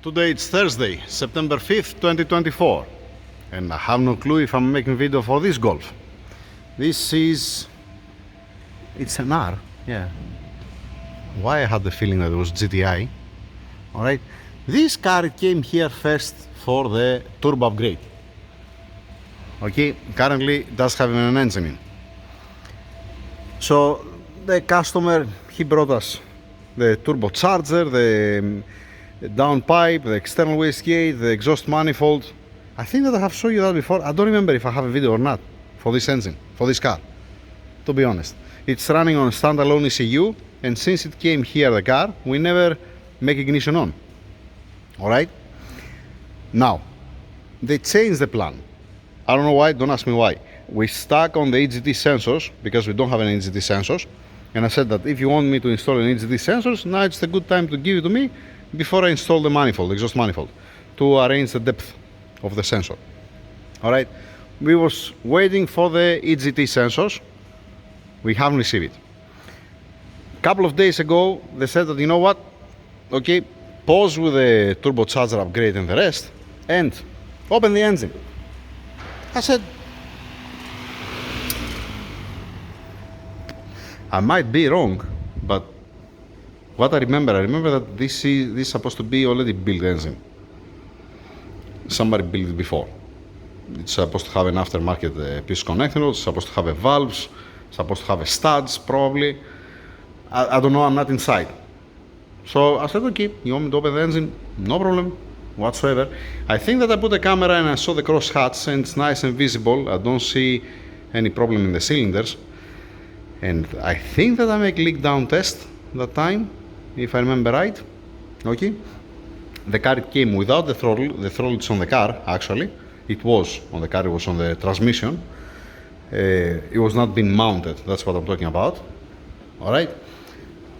Today it's Thursday, September 5th, 2024, and I have no clue if I'm making video for this Golf. This is... it's an R, yeah. Why I had the feeling that it was GTI. Alright, this car came here first for the turbo upgrade. Okay, currently it does have an engine in. So the customer, he brought us the turbocharger, the downpipe, the external wastegate, the exhaust manifold. I think that I have shown you that before. I don't remember if I have a video or not for this engine, for this car, to be honest. It's running on standalone ECU, and since it came here, the car, we never make ignition on. Alright? Now, they changed the plan. I don't know why, don't ask me why. We stuck on the EGT sensors, because we don't have any EGT sensors, and I said that if you want me to install an EGT sensors, now it's a good time to give it to me before I install the manifold, the exhaust manifold, to arrange the depth of the sensor. Alright, we was waiting for the EGT sensors. We haven't received it. A couple of days ago, they said that, you know what, okay, pause with the turbocharger upgrade and the rest, and open the engine. I said, I might be wrong, but what I remember that this is supposed to be already built engine. Somebody built it before. It's supposed to have an aftermarket piece connector, it's supposed to have a valves, supposed to have a studs probably. I don't know, I'm not inside. So I said, okay, you want me to open the engine? No problem whatsoever. I think that I put the camera and I saw the cross hatch and it's nice and visible. I don't see any problem in the cylinders. And I think that I make leak down test that time, if I remember right. Okay. The car came without the throttle. The throttle is on the car, actually. It was on the car, it was on the transmission. It was not being mounted, that's what I'm talking about. Alright.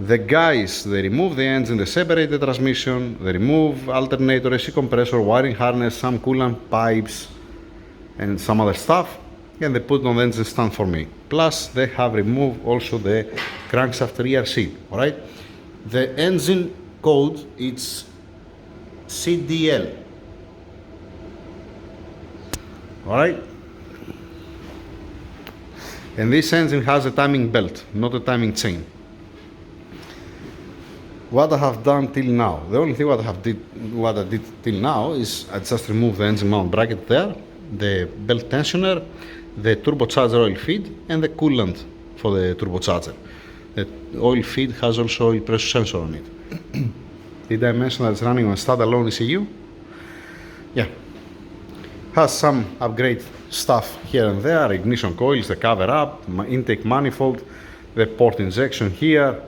The guys, they remove the engine, they separate the transmission, they remove alternator, AC compressor, wiring harness, some coolant pipes, and some other stuff, and they put it on the engine stand for me. Plus, they have removed also the crankshaft rear seat. Alright. The engine code is CDL. Alright. And this engine has a timing belt, not a timing chain. What I have done till now, the only thing what I did till now is I just removed the engine mount bracket there, the belt tensioner, the turbocharger oil feed, and the coolant for the turbocharger. The oil feed has also oil pressure sensor on it. Did I mention that it's running on standalone ECU? Yeah. Has some upgrade stuff here and there, ignition coils, the cover up, intake manifold, the port injection here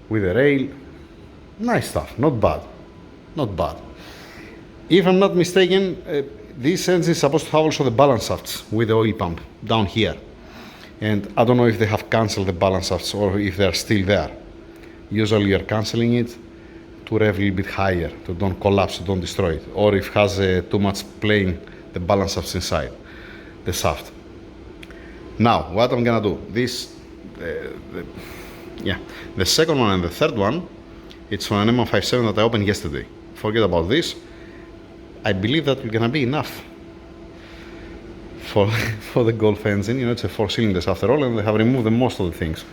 with the rail. Nice stuff, not bad, not bad. If I'm not mistaken, this engine is supposed to have also the balance shafts with the oil pump down here. And I don't know if they have cancelled the balance shafts or if they're still there. Usually you're cancelling it to rev a little bit higher, to don't collapse, to don't destroy it. Or if it has too much playing the balance shafts inside the shaft. Now, what I'm gonna do, this, the second one and the third one, it's from an M157 that I opened yesterday. Forget about this. I believe that will gonna be enough for the Golf engine. You know, it's a 4 cylinders after all, and they have removed the most of the things.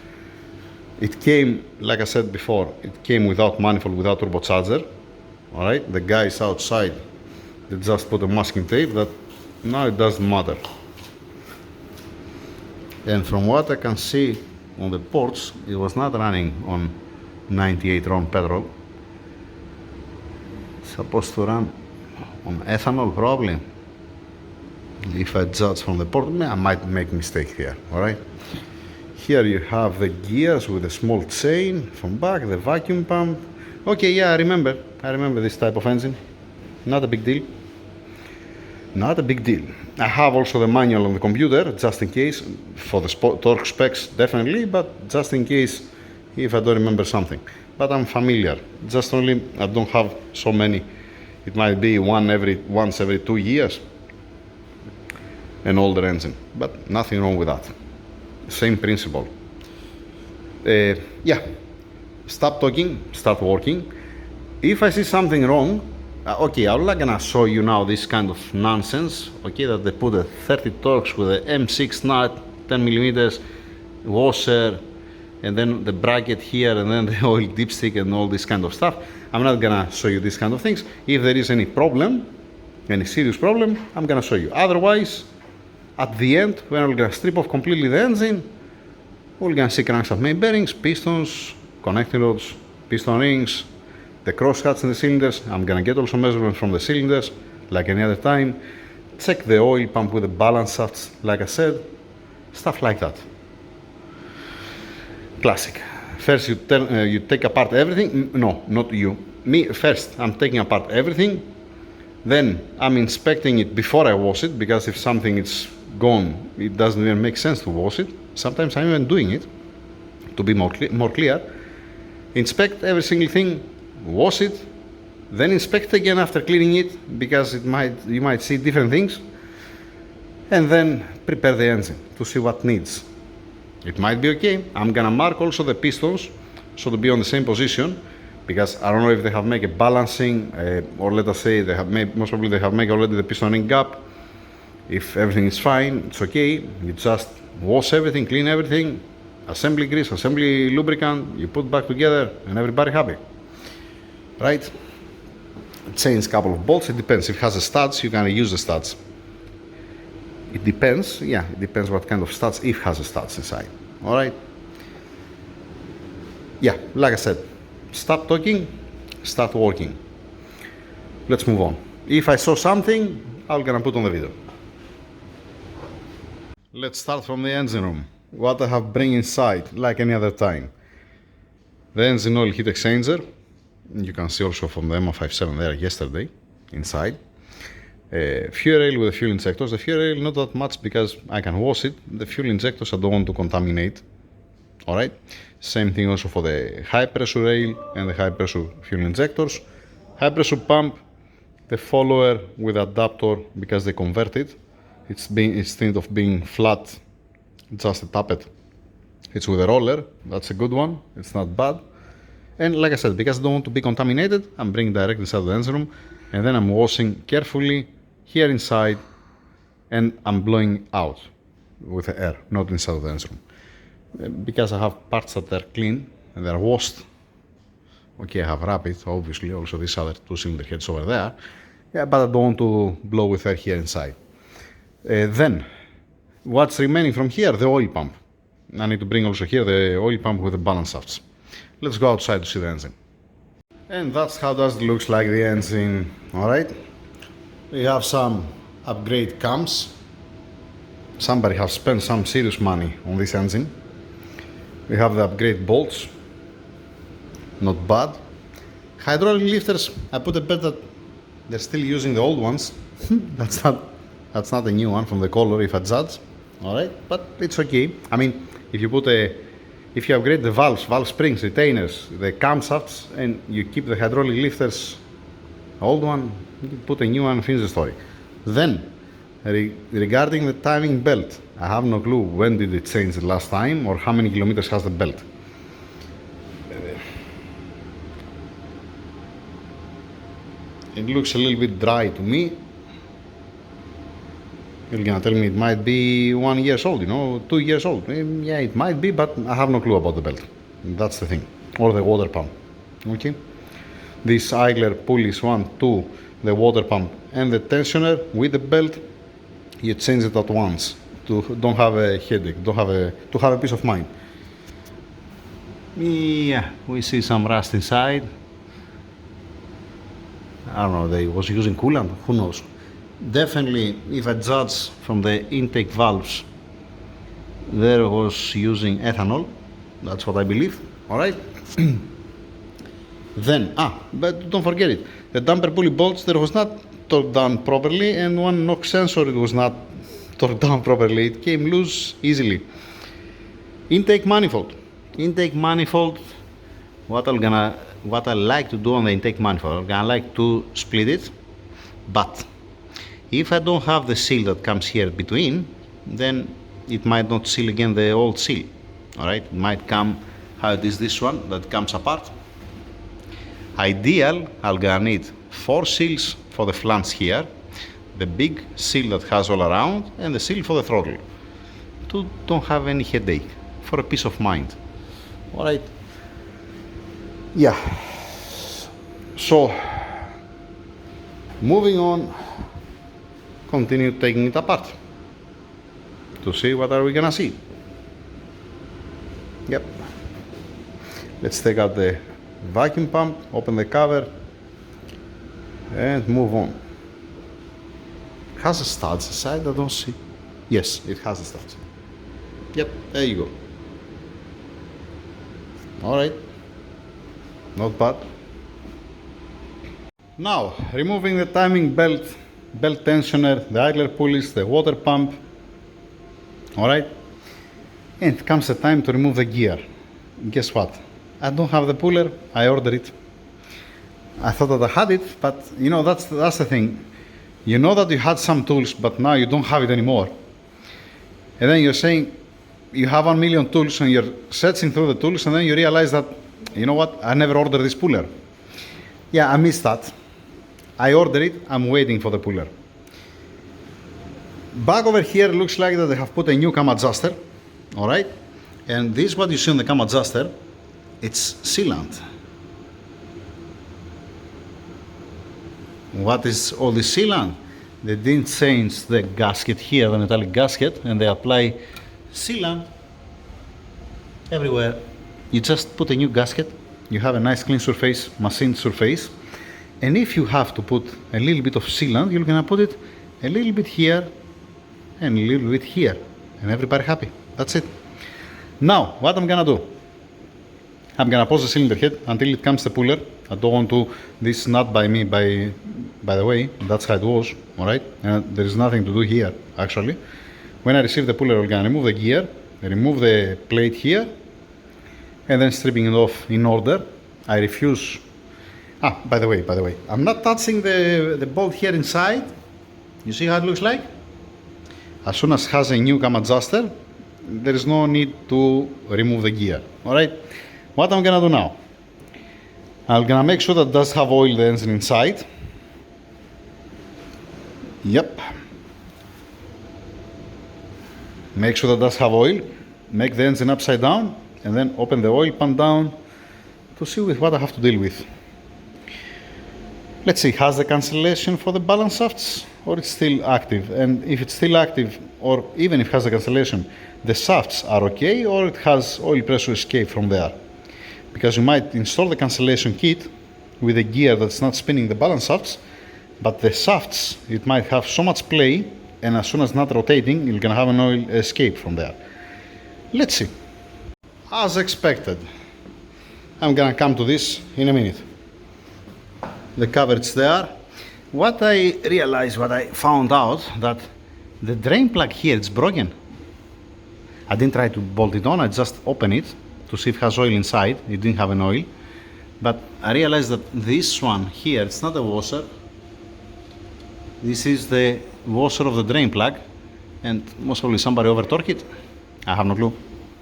It came, like I said before, it came without manifold, without turbocharger. All right, the guys outside, they just put a masking tape. That now it doesn't matter. And from what I can see on the ports, it was not running on 98 round petrol. It's supposed to run on ethanol probably. If I judge from the port, I might make a mistake here. Alright. Here you have the gears with a small chain from back, the vacuum pump. Okay, yeah, I remember this type of engine. Not a big deal. Not a big deal. I have also the manual on the computer, just in case, for the torque specs definitely, but just in case if I don't remember something. But I'm familiar, just only I don't have so many. It might be once every 2 years, an older engine, but nothing wrong with that. Same principle. Yeah, stop talking, start working. If I see something wrong, Okay, I'm not gonna show you now this kind of nonsense, okay, that they put a 30 Torx with a M6 nut, 10 millimeters washer, and then the bracket here, and then the oil dipstick and all this kind of stuff. I'm not gonna show you these kind of things. If there is any problem, any serious problem, I'm gonna show you. Otherwise, at the end, when we're gonna strip off completely the engine, we're gonna see crankshaft main bearings, pistons, connecting rods, piston rings, the crosscuts in the cylinders. I'm gonna get also measurements from the cylinders, like any other time. Check the oil pump with the balance shafts, like I said, stuff like that. Classic. First you take apart everything. No, not you. Me first. I'm taking apart everything. Then I'm inspecting it before I wash it, because if something is gone, it doesn't even make sense to wash it. Sometimes I'm even doing it to be more clear. Inspect every single thing, wash it, then inspect again after cleaning it, because you might see different things, and then prepare the engine to see what needs. It might be okay. I'm gonna mark also the pistons so to be on the same position, because I don't know if they have made a balancing, or let us say they have made, most probably they have made already the piston ring gap. If everything is fine, it's okay. You just wash everything, clean everything, assembly grease, assembly lubricant, you put back together, and everybody happy, right? Change a couple of bolts. It depends. If it has a studs, you can use the studs. It depends. Yeah, it depends what kind of studs, if it has a studs inside. All right. Yeah, like I said, stop talking, start working. Let's move on. If I saw something, I'm gonna put on the video. Let's start from the engine room. What I have bring inside, like any other time. The engine oil heat exchanger. You can see also from the MO57 there yesterday, inside. Fuel rail with the fuel injectors. The fuel rail not that much because I can wash it. The fuel injectors I don't want to contaminate. Alright. Same thing also for the high pressure rail and the high pressure fuel injectors. High pressure pump, the follower with adapter, because they convert it. Instead of being flat, just a tappet, it's with a roller. That's a good one. It's not bad. And like I said, because I don't want to be contaminated, I'm bringing direct inside the engine room, and then I'm washing carefully here inside, and I'm blowing out with the air, not inside the engine room. Because I have parts that are clean and they're washed. Okay, I have rapid, obviously, also these other two cylinder heads over there. Yeah, but I don't want to blow with air here inside. Then, what's remaining from here? The oil pump. I need to bring also here the oil pump with the balance shafts. Let's go outside to see the engine. And that's how it looks like the engine. Alright. We have some upgrade cams. Somebody has spent some serious money on this engine. We have the upgrade bolts. Not bad. Hydraulic lifters, I put a bet that they're still using the old ones. That's not a new one from the color, if I judge. Alright, but it's okay. I mean, if you upgrade the valves, valve springs, retainers, the camshafts, and you keep the hydraulic lifters, old one, you put a new one, finish the story. Then, regarding the timing belt, I have no clue when did it change the last time, or how many kilometers has the belt. It looks a little bit dry to me. You're gonna tell me it might be 1 year old, 2 years old. Yeah, it might be, but I have no clue about the belt. That's the thing. Or the water pump. Okay? This Eigler pulleys 1, 2, the water pump and the tensioner with the belt, you change it at once to don't have a headache, to have a peace of mind. Yeah, we see some rust inside. I don't know, they was using coolant, who knows. Definitely, if I judge from the intake valves, there was using ethanol. That's what I believe. Alright. Then, but don't forget it. The damper pulley bolts, there was not torqued down properly, and one knock sensor, it was not torqued down properly. It came loose easily. Intake manifold. Intake manifold, what I like to do on the intake manifold, I like to split it, but if I don't have the seal that comes here between, then it might not seal again the old seal. Alright, it might come how it is this one that comes apart. Ideal, I'm gonna need 4 seals for the flange here, the big seal that has all around, and the seal for the throttle, to don't have any headache, for a peace of mind. Alright, yeah, so moving on, continue taking it apart to see what are we gonna see. Yep, let's take out the vacuum pump, open the cover and move on. It has a studs inside, I don't see. Yes, it has a studs. Yep, there you go. Alright, not bad. Now, removing the timing belt, belt tensioner, the idler pulleys, the water pump. Alright, and it comes the time to remove the gear. Guess what? I don't have the puller, I ordered it. I thought that I had it, but you know, that's the thing. You know that you had some tools, but now you don't have it anymore. And then you're saying, you have 1 million tools and you're searching through the tools and then you realize that, you know what, I never ordered this puller. Yeah, I missed that. I ordered it, I'm waiting for the puller. Back over here looks like that they have put a new cam adjuster, alright? And this is what you see on the cam adjuster, it's sealant. What is all this sealant? They didn't change the gasket here, the metallic gasket, and they apply sealant everywhere. You just put a new gasket, you have a nice clean surface, machined surface, and if you have to put a little bit of sealant, you're gonna put it a little bit here and a little bit here, and everybody happy. That's it. Now, what I'm gonna do, I'm gonna pause the cylinder head until it comes the puller. I don't want to, this is not by me, by the way, that's how it was, alright? And there is nothing to do here, actually. When I receive the puller, I'm gonna remove the gear, remove the plate here, and then stripping it off in order. I refuse, by the way, I'm not touching the bolt here inside. You see how it looks like? As soon as it has a new cam adjuster, there is no need to remove the gear, alright? What I'm gonna do now, I'm gonna make sure that it does have oil, the engine inside. Yep. Make sure that it does have oil, make the engine upside down, and then open the oil pan down to see with what I have to deal with. Let's see, has the cancellation for the balance shafts or it's still active? And if it's still active, or even if it has the cancellation, the shafts are okay, or it has oil pressure escape from there? Because you might install the cancellation kit with a gear that's not spinning the balance shafts, but the shafts, it might have so much play, and as soon as not rotating, you're gonna have an oil escape from there. Let's see. As expected, I'm gonna come to this in a minute. The cover is there. What I realized, what I found out, that the drain plug here, it's broken. I didn't try to bolt it on, I just opened it to see if it has oil inside. It didn't have an oil. But I realized that this one here, it's not a washer. This is the washer of the drain plug, and most probably somebody over torqued it. I have no clue.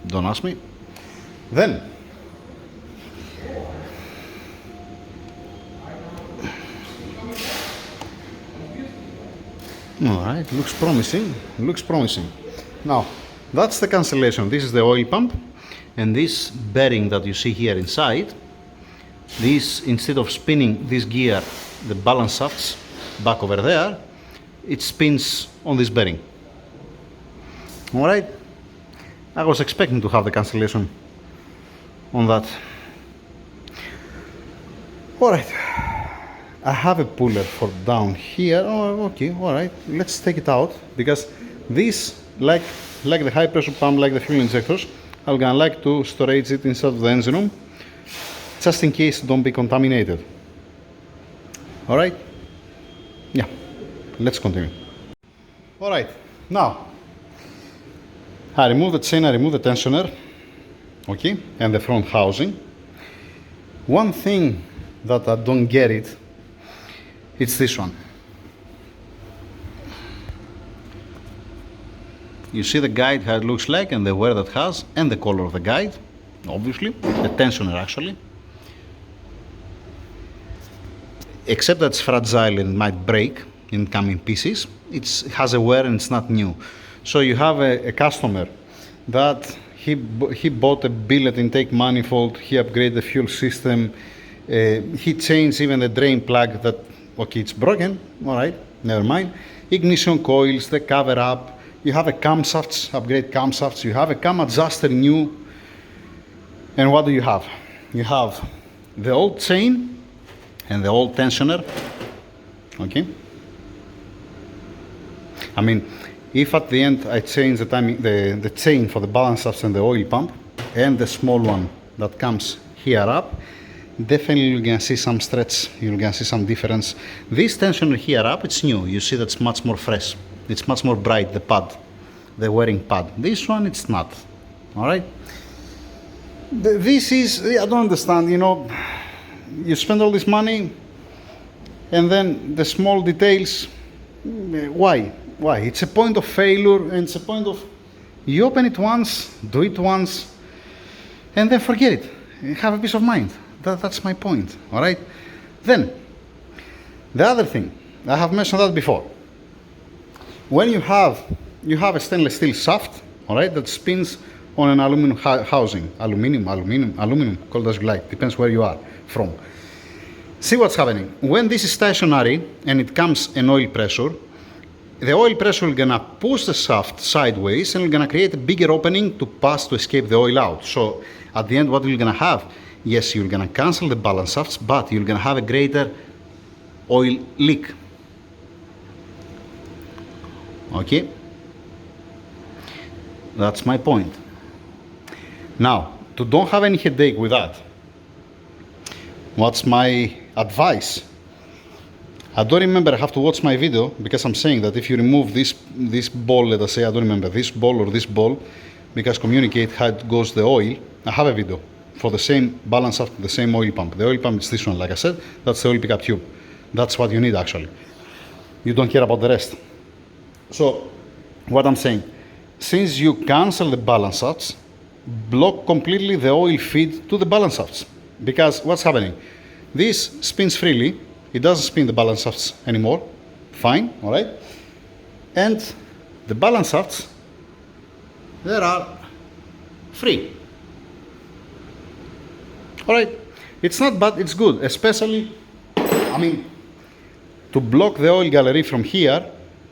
Don't ask me. Then, alright, looks promising. Looks promising. Now, that's the cancellation. This is the oil pump, and this bearing that you see here inside, this, instead of spinning this gear, the balance shafts back over there, it spins on this bearing. Alright, I was expecting to have the cancellation on that. Alright, I have a puller for down here. Oh, okay, alright, let's take it out, because this, like the high pressure pump, like the fuel injectors, I'm gonna like to storage it inside of the engine room, just in case don't be contaminated. Alright? Yeah, let's continue. Alright, now, I remove the chain, I remove the tensioner, okay, and the front housing. One thing that I don't get it, it's this one. You see the guide, how it looks like, and the wear that has, and the color of the guide, obviously, the tensioner actually. except that it's fragile and might break in coming pieces. It has a wear and it's not new. So you have a customer that he bought a billet intake manifold, he upgraded the fuel system, he changed even the drain plug that, okay, it's broken, all right, never mind. Ignition coils, the cover up, you have a camshafts, upgrade camshafts, you have a cam adjuster new, and what do you have? You have the old chain and the old tensioner, okay? I mean, if at the end I change the timing, the chain for the balance shafts and the oil pump, and the small one that comes here up, definitely you're gonna see some stretch, you're gonna see some difference. This tensioner here up, it's new, you see that's much more fresh, it's much more bright, the pad, the wearing pad. This one, it's not, all right? This is, I don't understand, you know, you spend all this money, and then the small details, why? Why? It's a point of failure, and it's a point of, you open it once, do it once, and then forget it. Have a peace of mind. That's my point, all right? Then, the other thing, I have mentioned that before. When you have a stainless steel shaft, all right, that spins on an aluminum housing, aluminum, call it as you like, depends where you are from. See what's happening. When this is stationary and it comes an oil pressure, the oil pressure is gonna push the shaft sideways and it's gonna create a bigger opening to pass to escape the oil out. So at the end, what you're gonna have? Yes, you're gonna cancel the balance shafts, but you're gonna have a greater oil leak. Okay? That's my point. Now, to don't have any headache with that, what's my advice? I don't remember, I have to watch my video, because I'm saying that if you remove this ball, let us say, I don't remember, this ball or this ball, because communicate how it goes the oil, I have a video for the same balance shaft, the same oil pump. The oil pump is this one, like I said, that's the oil pickup tube. That's what you need actually. You don't care about the rest. So, what I'm saying, since you cancel the balance shafts, block completely the oil feed to the balance shafts. Because what's happening? This spins freely, it doesn't spin the balance shafts anymore, fine, all right? And the balance shafts, they are free. All right, it's not bad, it's good, especially, I mean, to block the oil gallery from here,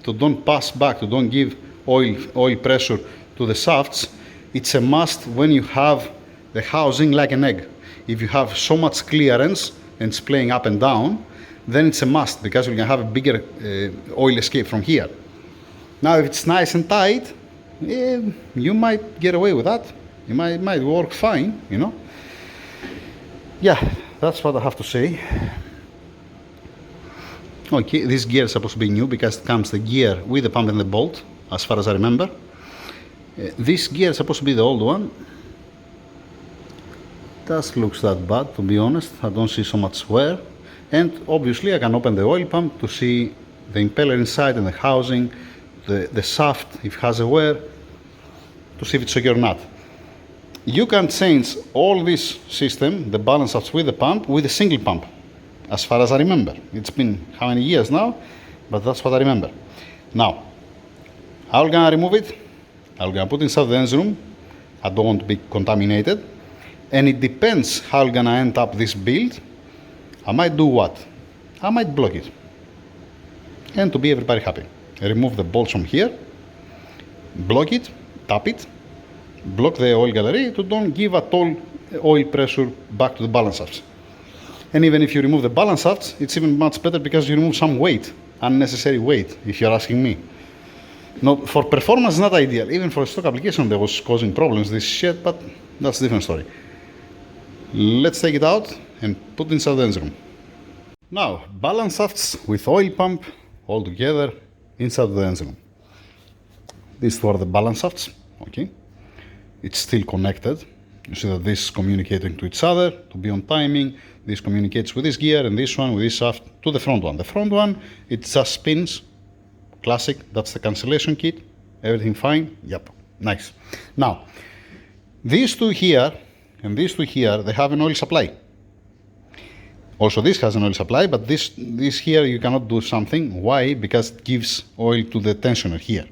to don't pass back, to don't give oil pressure to the shafts, it's a must when you have the housing like an egg. If you have so much clearance and it's playing up and down, then it's a must, because you're gonna have a bigger oil escape from here. Now, if it's nice and tight, you might get away with that. It might work fine, you know. Yeah, that's what I have to say. Okay, this gear is supposed to be new because it comes the gear with the pump and the bolt, as far as I remember. This gear is supposed to be the old one. Does looks that bad, to be honest. I don't see so much wear. And obviously I can open the oil pump to see the impeller inside and the housing, the shaft, if it has a wear, to see if it's secure or not. You can change all this system, the balance shafts with the pump, with a single pump, as far as I remember. It's been how many years now, but that's what I remember. Now, how I'm gonna remove it? I'm gonna put it inside the engine room. I don't want to be contaminated. And it depends how I'm gonna end up this build. I might do what? I might block it. And to be everybody happy. Remove the bolts from here, block it, tap it, block the oil gallery to don't give at all oil pressure back to the balance shafts. And even if you remove the balance shafts, it's even much better because you remove some weight, unnecessary weight, if you're asking me. Not, for performance, not ideal. Even for a stock application, there was causing problems, this shit, but that's a different story. Let's take it out and put it inside the engine room. Now, balance shafts with oil pump all together inside the engine room. These were the balance shafts, okay? It's still connected. You see that this is communicating to each other to be on timing. This communicates with this gear and this one with this shaft to the front one. The front one, it just spins. Classic, that's the cancellation kit. Everything fine? Yep, nice. Now, these two here and these two here, they have an oil supply. Also, this has an oil supply, but this here you cannot do something. Why? Because it gives oil to the tensioner here.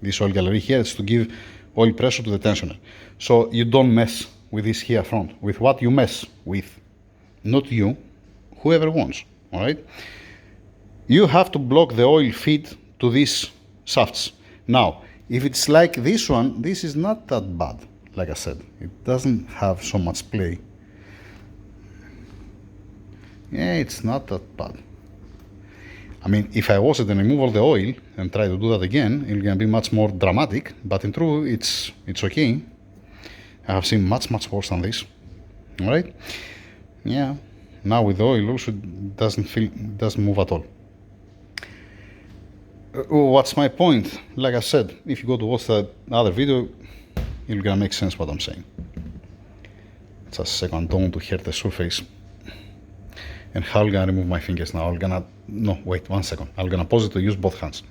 This oil gallery here is to give oil pressure to the tensioner. So you don't mess with this here front. With what you mess with, not you, whoever wants. All right. You have to block the oil feed to these shafts. Now, if it's like this one, this is not that bad. Like I said, it doesn't have so much play. Yeah, it's not that bad. I mean, if I wash it and remove all the oil and try to do that again, it's gonna be much more dramatic. But in truth, it's okay. I have seen much worse than this. All right? Yeah. Now with the oil, also doesn't move at all. What's my point? Like I said, if you go to watch the other video, you're gonna make sense what I'm saying. Just a second, I don't want to hurt the surface. And how I'm gonna remove my fingers now? No, wait 1 second. I'm gonna pause it to use both hands.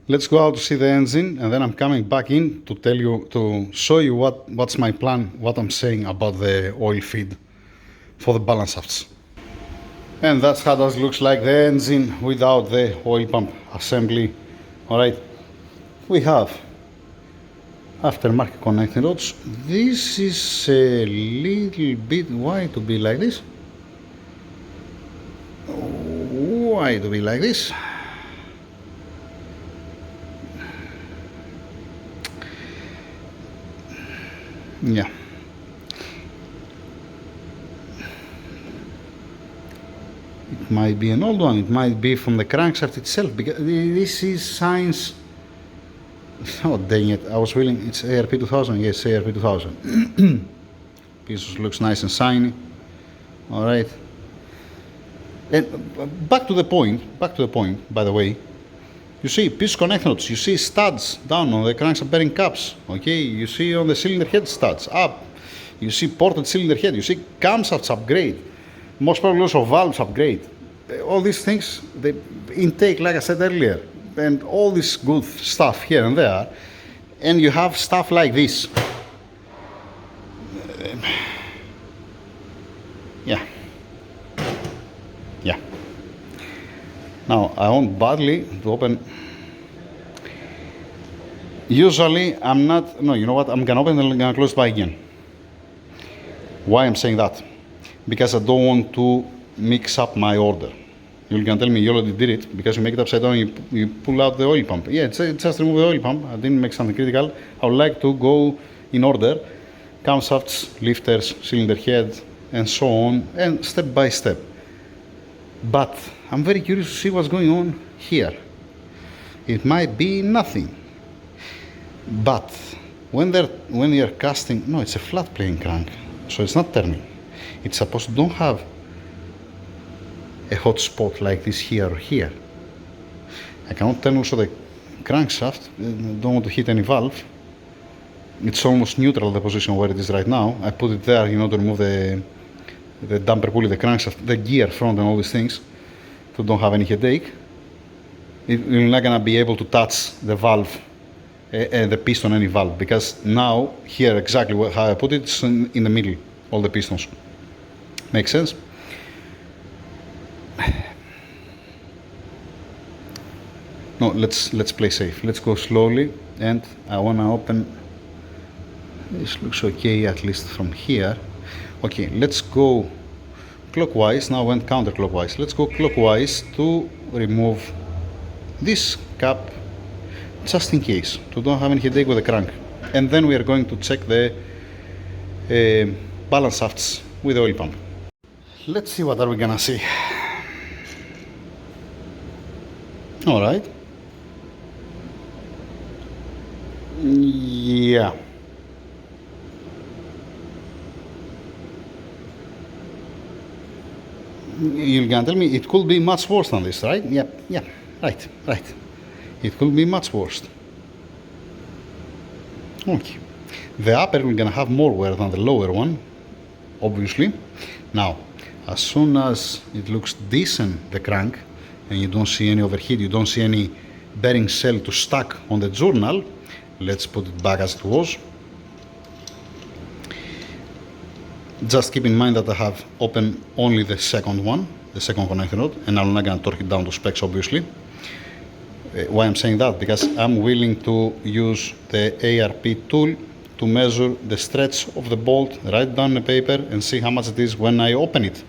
Let's go out to see the engine, and then I'm coming back in to show you what's my plan, what I'm saying about the oil feed for the balance shafts. And that's how it looks like, the engine without the oil pump assembly. All right, we have aftermarket connecting rods. This is a little bit wide to be like this. Why to be like this? Yeah. It might be an old one, it might be from the crankshaft itself, because this is science. Oh dang it, I was willing, it's ARP 2000, yes, ARP 2000. Piece looks nice and shiny. Alright. And back to the point, by the way, you see piece connecting rods, you see studs down on the crankshaft bearing caps, okay, you see on the cylinder head studs up, you see ported cylinder head, you see camshafts upgrade, most probably also valves upgrade. All these things, the intake, like I said earlier, and all this good stuff here and there, and you have stuff like this. Yeah. Yeah. Now I want badly to open. Usually I'm not. No, you know what? I'm gonna open and I'm gonna close it by again. Why I'm saying that? Because I don't want to mix up my order. You're gonna tell me you already did it because you make it upside down. You pull out the oil pump. Yeah, just remove the oil pump. I didn't make something critical. I would like to go in order: camshafts, lifters, cylinder head, and so on, and step by step. But I'm very curious to see what's going on here. It might be nothing. But when you're casting, no, it's a flat plane crank, so it's not turning. It's supposed to don't have a hot spot like this here or here. I cannot turn also the crankshaft. Don't want to hit any valve. It's almost neutral, the position where it is right now. I put it there, you know, to remove the damper pulley, the crankshaft, the gear front, and all these things, to don't have any headache. You're not gonna be able to touch the valve and the piston, any valve, because now here exactly how I put it, it's in the middle, all the pistons. Makes sense? No, let's play safe. Let's go slowly, and I wanna open. This looks okay, at least from here. Okay, let's go clockwise. Now I went counterclockwise. Let's go clockwise to remove this cap, just in case, to don't have any headache with the crank. And then we are going to check the balance shafts with the oil pump. Let's see what are we gonna see. All right. Yeah. You're gonna tell me it could be much worse than this, right? Yeah, right. It could be much worse. Okay. The upper we're gonna have more wear than the lower one, obviously. Now, as soon as it looks decent, the crank, and you don't see any overheat, you don't see any bearing cell to stuck on the journal, let's put it back as it was. Just keep in mind that I have opened only the second one, the second connecting rod, and I'm not going to torque it down to specs, obviously. Why I'm saying that? Because I'm willing to use the ARP tool to measure the stretch of the bolt, write it down on the paper, and see how much it is when I open it.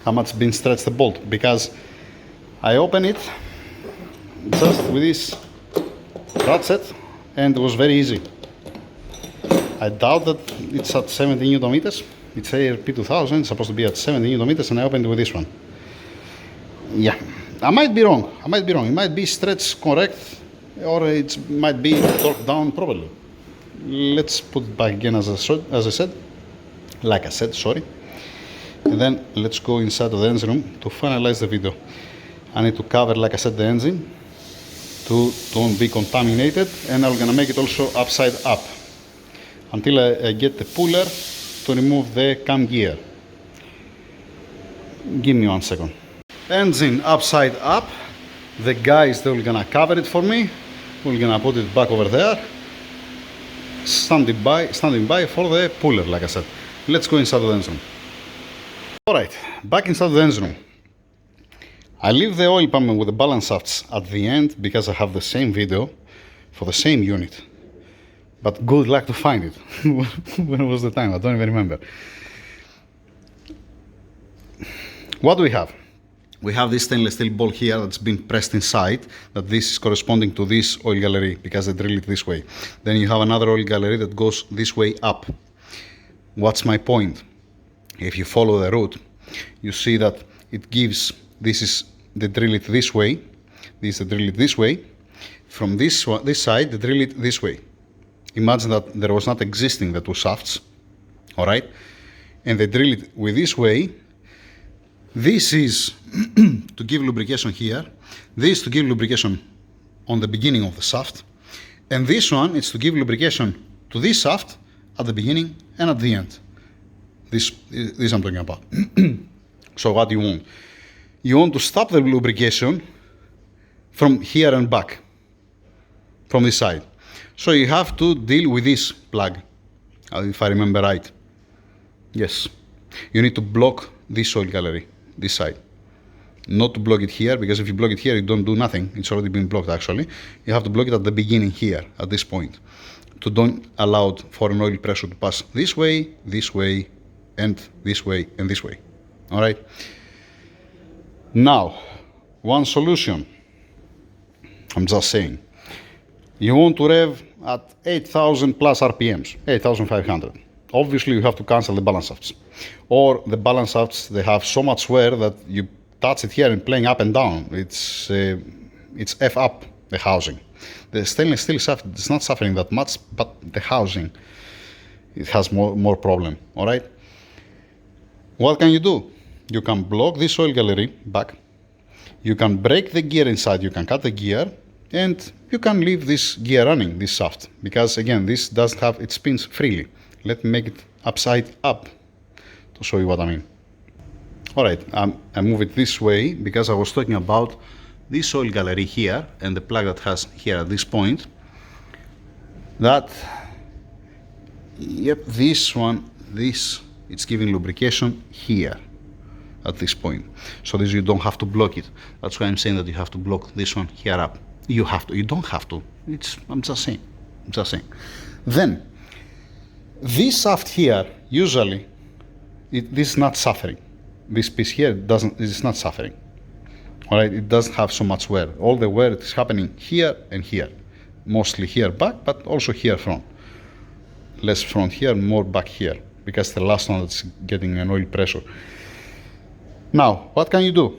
How much been stretched the bolt. Because I open it just with this ratchet, and it was very easy. I doubt that it's at 70 Newton meters. It's ARP 2000, it's supposed to be at 70 Newton meters, and I opened it with this one. Yeah, I might be wrong. It might be stretched correct, or it might be torqued down properly. Let's put it back again as I said. And then let's go inside of the engine room to finalize the video. I need to cover, like I said, the engine to don't be contaminated, and I'm gonna make it also upside up until I get the puller to remove the cam gear. Give me 1 second. Engine upside up. The guys, they're gonna cover it for me. We're gonna put it back over there, standing by for the puller, like I said. Let's go inside the engine room. Alright, back inside the engine room. I leave the oil pump with the balance shafts at the end because I have the same video for the same unit. But good luck to find it. When was the time? I don't even remember. What do we have? We have this stainless steel ball here that's been pressed inside, that this is corresponding to this oil gallery because they drill it this way. Then you have another oil gallery that goes this way up. What's my point? If you follow the route, you see that it gives, this is they drill it this way, this they drill it this way. From this side, they drill it this way. Imagine that there was not existing the two shafts, all right? And they drill it with this way. This is to give lubrication here. This to give lubrication on the beginning of the shaft. And this one is to give lubrication to this shaft at the beginning and at the end. This I'm talking about. So what do you want? You want to stop the lubrication from here and back, from this side. So you have to deal with this plug, if I remember right. Yes. You need to block this oil gallery, this side. Not to block it here, because if you block it here, you don't do nothing. It's already been blocked, actually. You have to block it at the beginning here, at this point, to don't allow foreign oil pressure to pass this way, and this way, and this way. All right? Now, one solution. I'm just saying. You want to rev at 8,000 plus RPMs, 8,500. Obviously, you have to cancel the balance shafts. Or the balance shafts, they have so much wear that you touch it here and playing up and down. It's F up, the housing. The stainless steel shaft is not suffering that much, but the housing, it has more problem, all right? What can you do? You can block this oil gallery back. You can break the gear inside, you can cut the gear, and you can leave this gear running, this shaft, because again, this doesn't have, it spins freely. Let me make it upside up to show you what I mean. All right, I move it this way because I was talking about this oil gallery here and the plug that has here at this point. That, yep, this one, it's giving lubrication here at this point. So this, you don't have to block it. That's why I'm saying that you have to block this one here up. You have to, you don't have to. I'm just saying. Then, this shaft here, usually, this is not suffering. This piece here is not suffering. All right, it doesn't have so much wear. All the wear is happening here and here. Mostly here back, but also here front. Less front here, more back here, because the last one that's getting an oil pressure. Now, what can you do?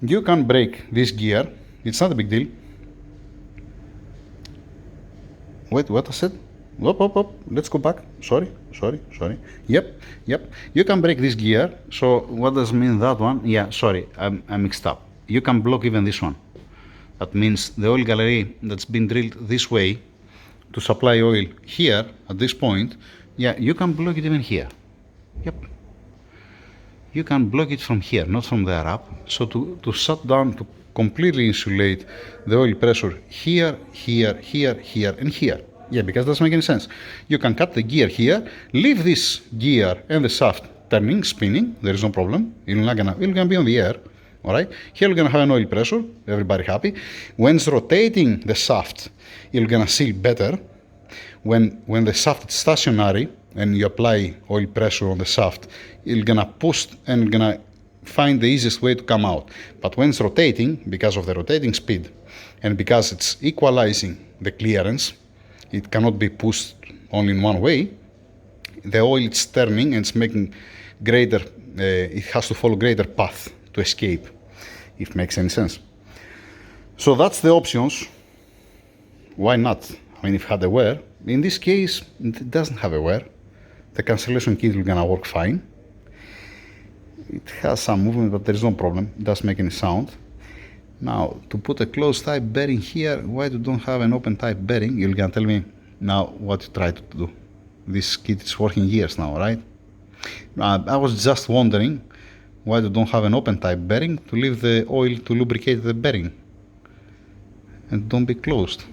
You can break this gear. It's not a big deal. Wait, what I said? Up. Let's go back. Sorry. Yep. You can break this gear. So what does mean that one? Yeah, sorry, I mixed up. You can block even this one. That means the oil gallery that's been drilled this way to supply oil here at this point. Yeah, you can block it even here. Yep. You can block it from here, not from there up. So to shut down, to completely insulate the oil pressure here, and here. Yeah, because it doesn't make any sense. You can cut the gear here, leave this gear and the shaft turning, spinning, there is no problem. You're gonna be on the air. Alright? Here you're gonna have an oil pressure, everybody happy. When it's rotating the shaft, you're gonna seal better. When the shaft is stationary and you apply oil pressure on the shaft, you're gonna push and you're gonna find the easiest way to come out. But when it's rotating, because of the rotating speed and because it's equalizing the clearance, it cannot be pushed only in one way. The oil is turning and it's making greater, it has to follow greater path to escape, if it makes any sense. So that's the options. Why not? I mean, if it had a wear, in this case, it doesn't have a wear. The cancellation kit is gonna work fine. It has some movement, but there's no problem. It doesn't make any sound. Now, to put a closed type bearing here, why you don't have an open type bearing? You're gonna tell me now what you try to do. This kit is working years now, right? I was just wondering why you don't have an open type bearing to leave the oil to lubricate the bearing and don't be closed.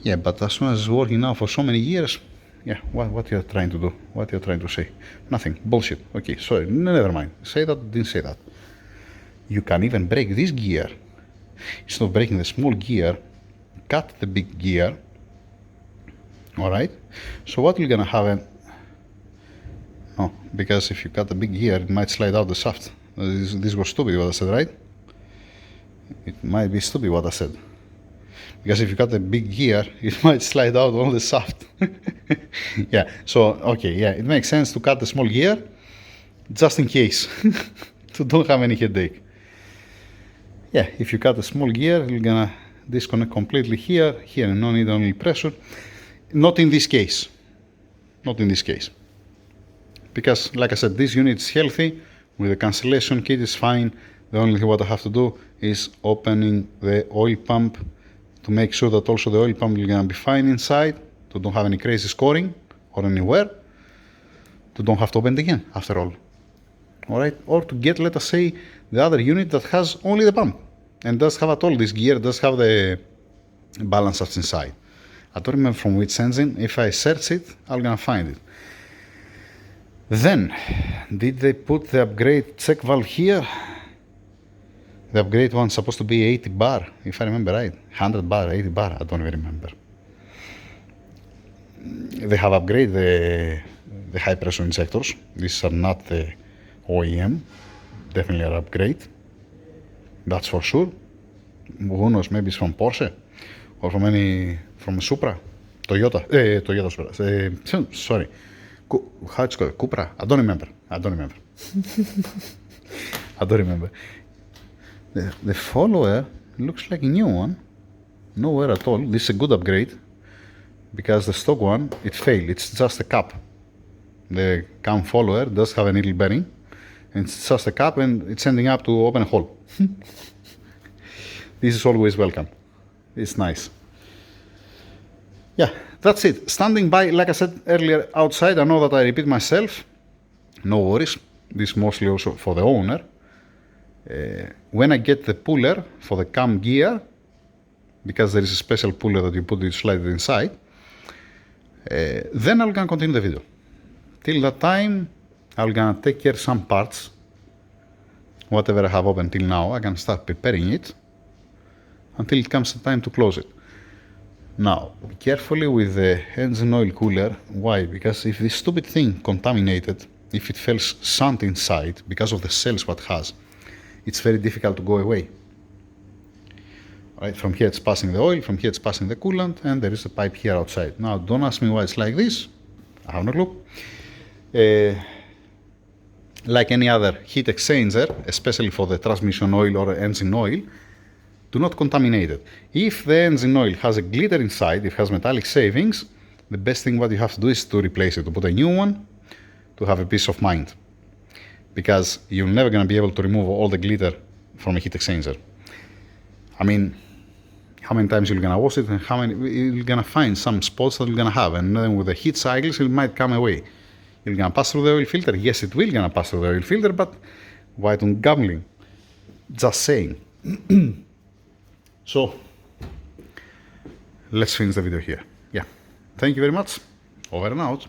Yeah, but as soon as it's working now for so many years, yeah, what you're trying to do? What you're trying to say? Nothing. Bullshit. Okay, sorry, never mind. Say that, didn't say that. You can even break this gear. Instead of breaking the small gear, cut the big gear. Alright? So what you're gonna have no, because if you cut the big gear, it might slide out the shaft. This was stupid what I said, right? It might be stupid what I said. Because if you cut the big gear, it might slide out on the shaft. Yeah, so, okay, yeah, it makes sense to cut the small gear, just in case, to don't have any headache. Yeah, if you cut the small gear, you're gonna disconnect completely here, no need only pressure. Not in this case. Not in this case. Because, like I said, this unit is healthy, with the cancellation kit is fine. The only thing what I have to do is opening the oil pump to make sure that also the oil pump is gonna be fine inside, to don't have any crazy scoring or anywhere, to don't have to open it again after all. Alright, or to get, let us say, the other unit that has only the pump and does have at all this gear, does have the balance that's inside. I don't remember from which engine. If I search it, I'm gonna find it. Then, did they put the upgrade check valve here? The upgrade one's supposed to be 80 bar, if I remember right. 100 bar, 80 bar, I don't even remember. They have upgraded the high pressure injectors. These are not the OEM, definitely an upgrade. That's for sure. Who knows, maybe it's from Porsche or from Supra, Toyota, sorry. How it's called? Cupra? I don't remember. I don't remember. The follower looks like a new one. Nowhere at all. This is a good upgrade because the stock one, it failed. It's just a cap. The cam follower does have a needle bearing and it's just a cap and it's ending up to open a hole. This is always welcome. It's nice. Yeah, that's it. Standing by, like I said earlier, outside. I know that I repeat myself. No worries. This is mostly also for the owner. When I get the puller for the cam gear, because there is a special puller that you put it, slide it inside, then I'm gonna continue the video. Till that time, I'm gonna take care of some parts. Whatever I have open till now, I can start preparing it until it comes the time to close it. Now, be carefully with the engine oil cooler. Why? Because if this stupid thing contaminated, if it feels sand inside, because of the cells what it has, it's very difficult to go away. Right? From here it's passing the oil, from here it's passing the coolant, and there is a pipe here outside. Now, don't ask me why it's like this. I have no clue. Like any other heat exchanger, especially for the transmission oil or engine oil, do not contaminate it. If the engine oil has a glitter inside, if it has metallic shavings, the best thing what you have to do is to replace it, to put a new one, to have a peace of mind. Because you're never going to be able to remove all the glitter from a heat exchanger. I mean, how many times you're going to wash it and how many you're going to find some spots that you're going to have, and then with the heat cycles it might come away. You're going to pass through the oil filter. Yes, it will going to pass through the oil filter, but why don't gambling? Just saying. So, let's finish the video here. Yeah. Thank you very much. Over and out.